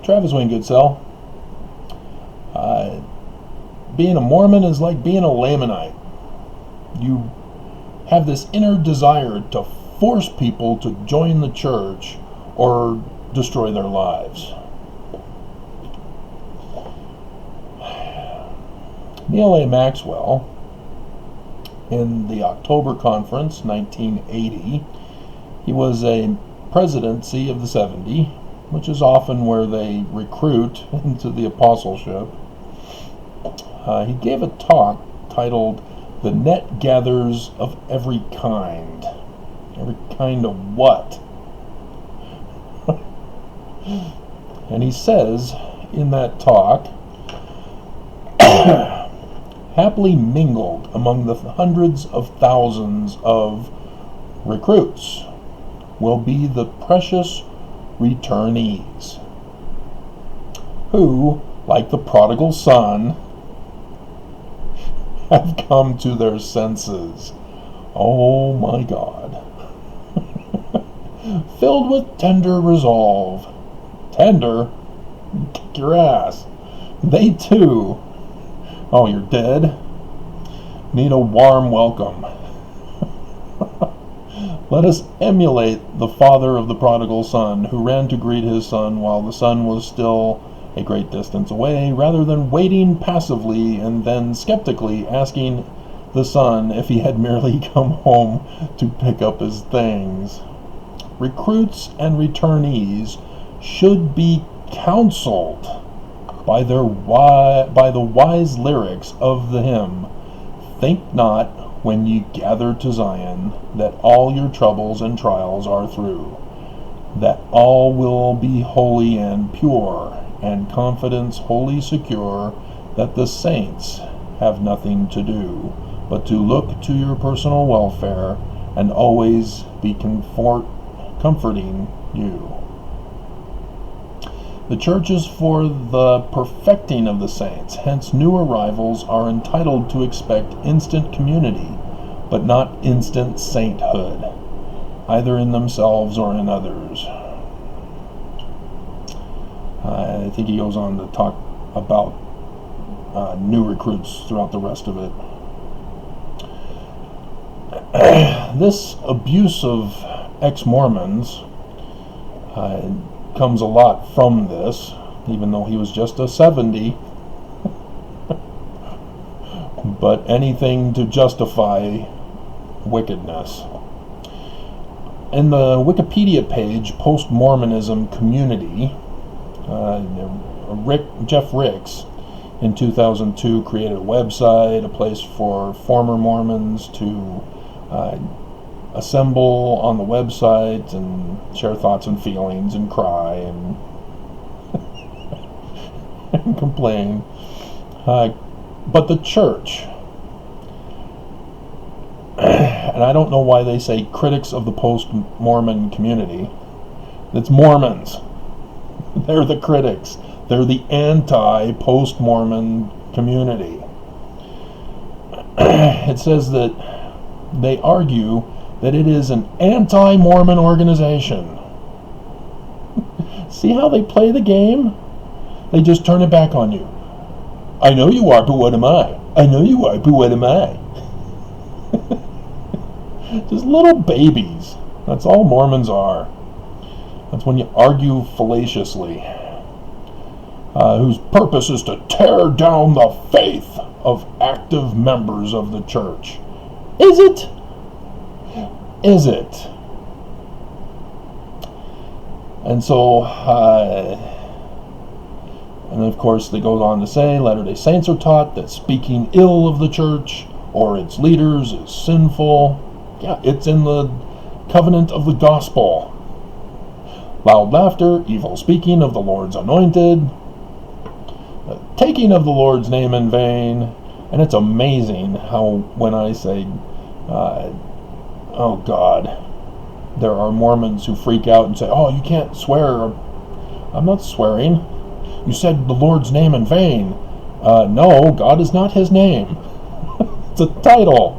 Travis Wayne Goodsell. Being a Mormon is like being a Lamanite. You have this inner desire to force people to join the church or destroy their lives. Neal A. Maxwell, in the October Conference, 1980, he was a presidency of the 70, which is often where they recruit into the apostleship. He gave a talk titled "The Net Gathers of Every Kind." Every kind of what? And he says in that talk, happily mingled among the hundreds of thousands of recruits will be the precious returnees, who, like the prodigal son, have come to their senses. Oh my God. Filled with tender resolve. Tender? Kick your ass. They too. Oh, you're dead? Need a warm welcome. Let us emulate the father of the prodigal son, who ran to greet his son while the son was still a great distance away, rather than waiting passively and then skeptically asking the son if he had merely come home to pick up his things. Recruits and returnees should be counseled by the wise lyrics of the hymn, "Think not, when ye gather to Zion, that all your troubles and trials are through, that all will be holy and pure, and confidence wholly secure, that the saints have nothing to do but to look to your personal welfare and always be comforting you. The church is for the perfecting of the saints, hence new arrivals are entitled to expect instant community, but not instant sainthood, either in themselves or in others." I think he goes on to talk about new recruits throughout the rest of it. This abuse of ex-Mormons comes a lot from this, even though he was just a 70. But anything to justify wickedness. In the Wikipedia page, Post-Mormonism Community, Jeff Ricks in 2002 created a website, a place for former Mormons to assemble on the website and share thoughts and feelings and cry and, and complain. But the church, and I don't know why they say critics of the post-Mormon community, it's Mormons. They're the critics. They're the anti-post-Mormon community. It says that they argue that it is an anti-Mormon organization. See how they play the game? They just turn it back on you. I know you are, but what am I? I know you are, but what am I? Just little babies. That's all Mormons are. That's when you argue fallaciously. Whose purpose is to tear down the faith of active members of the church. Is it? Is it? And so, and of course, they go on to say, Latter-day Saints are taught that speaking ill of the church or its leaders is sinful. Yeah, it's in the covenant of the gospel. Loud laughter, evil speaking of the Lord's anointed, taking of the Lord's name in vain. And it's amazing how when I say, oh God, there are Mormons who freak out and say, oh, you can't swear. I'm not swearing. You said the Lord's name in vain. No, God is not his name. It's a title.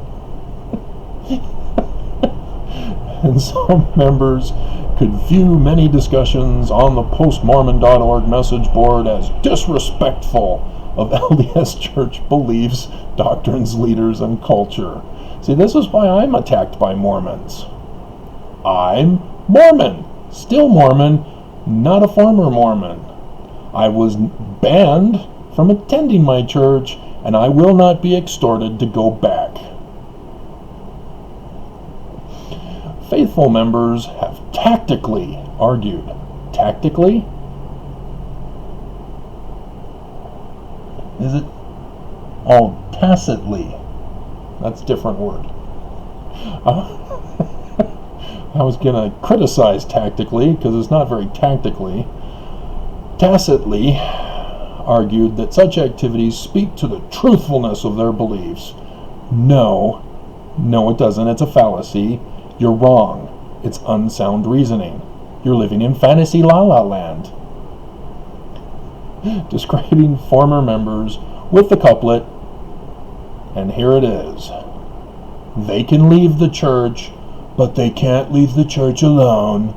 And some members could view many discussions on the postmormon.org message board as disrespectful of LDS Church beliefs, doctrines, leaders, and culture. See, this is why I'm attacked by Mormons. I'm Mormon, still Mormon, not a former Mormon. I was banned from attending my church, and I will not be extorted to go back. Faithful members have tactically argued. Tactically? Is it? Oh, tacitly. That's a different word. I was going to criticize tactically because it's not very tactically. Tacitly argued that such activities speak to the truthfulness of their beliefs. No, it doesn't. It's a fallacy. You're wrong. It's unsound reasoning. You're living in fantasy la-la land. Describing former members with the couplet, and here it is. They can leave the church, but they can't leave the church alone.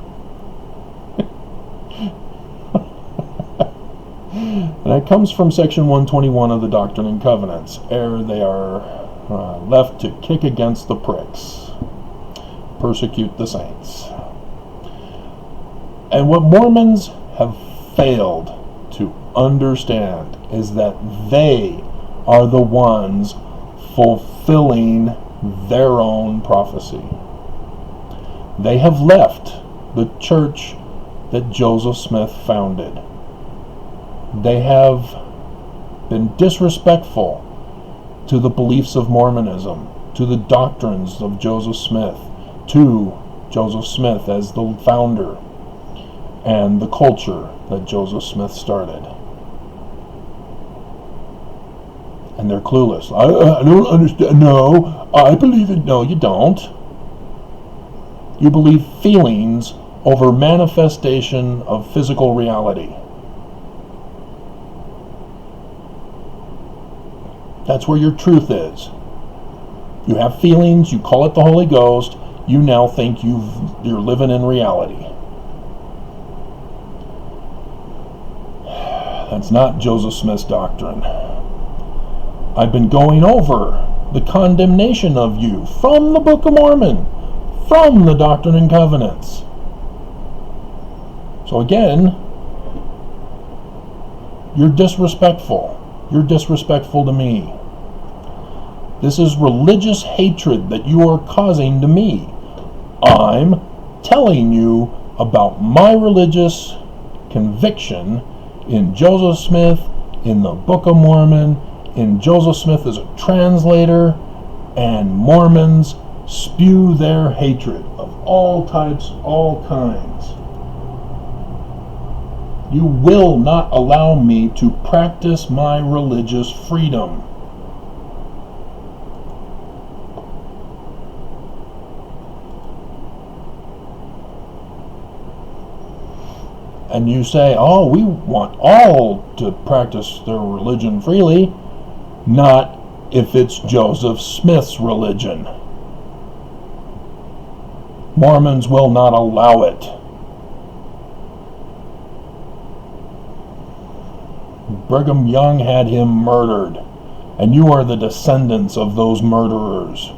And that comes from section 121 of the Doctrine and Covenants, ere they are left to kick against the pricks, persecute the saints. And what Mormons have failed to understand is that they are the ones fulfilling their own prophecy. They have left the church that Joseph Smith founded. They have been disrespectful to the beliefs of Mormonism, to the doctrines of Joseph Smith, to Joseph Smith as the founder, and the culture that Joseph Smith started. And they're clueless. I don't understand. No, I believe it. No, you don't. You believe feelings over manifestation of physical reality. That's where your truth is. You have feelings, you call it the Holy Ghost, you now think you're living in reality. That's not Joseph Smith's doctrine. I've been going over the condemnation of you from the Book of Mormon, from the Doctrine and Covenants. So again, you're disrespectful. You're disrespectful to me. This is religious hatred that you are causing to me. I'm telling you about my religious conviction in Joseph Smith, in the Book of Mormon, in Joseph Smith as a translator, and Mormons spew their hatred of all types, all kinds. You will not allow me to practice my religious freedom. And you say, oh, we want all to practice their religion freely. Not if it's Joseph Smith's religion. Mormons will not allow it. Brigham Young had him murdered, and you are the descendants of those murderers.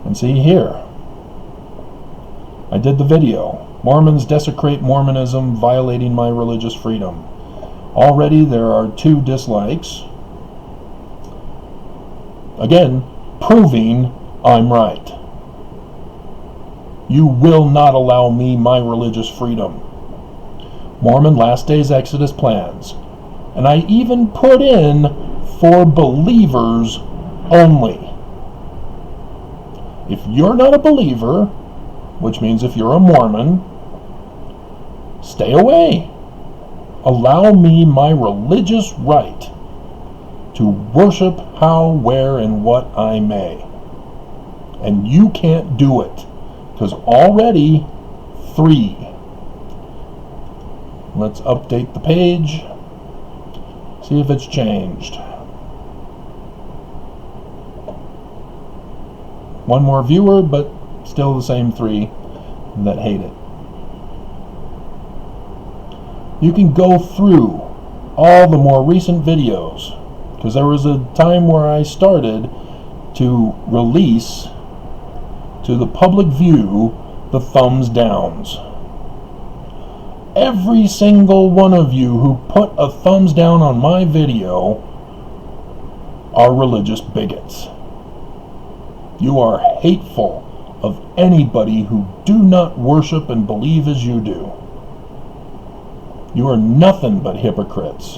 And see here, I did the video. Mormons desecrate Mormonism, violating my religious freedom. Already there are 2 dislikes. Again, proving I'm right. You will not allow me my religious freedom. Mormon Last Days Exodus plans. And I even put in for believers only. If you're not a believer, which means if you're a Mormon, stay away. Allow me my religious right to worship how, where, and what I may. And you can't do it. Because already 3. Let's update the page. See if it's changed. one more viewer, but still the same 3 that hate it. You can go through all the more recent videos, because there was a time where I started to release to the public view the thumbs downs. Every single one of you who put a thumbs down on my video are religious bigots. You are hateful of anybody who do not worship and believe as you do. You are nothing but hypocrites.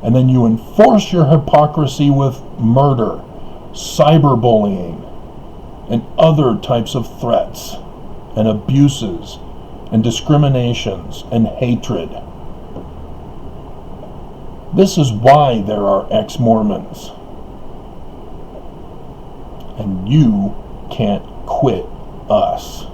And then you enforce your hypocrisy with murder, cyberbullying, and other types of threats and abuses and discriminations and hatred. This is why there are ex-Mormons. And you can't quit us.